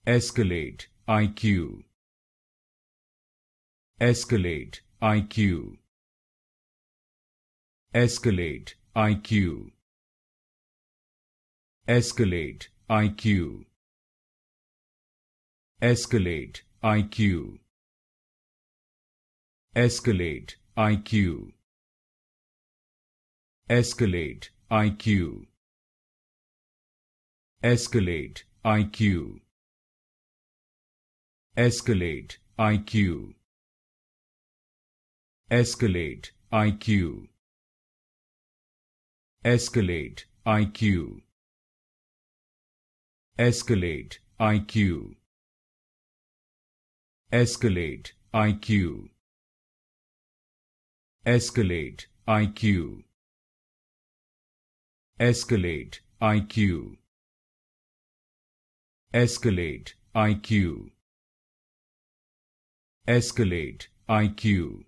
Escalade IQ. Escalade IQ. Escalade IQ. Escalade IQ. Escalade IQ. Escalade IQ. Escalade IQ. Escalade IQ. Escalade IQ. Escalade IQ. Escalade IQ. Escalade IQ. Escalade IQ. Escalade IQ. Escalade IQ. Escalade IQ. Escalade IQ.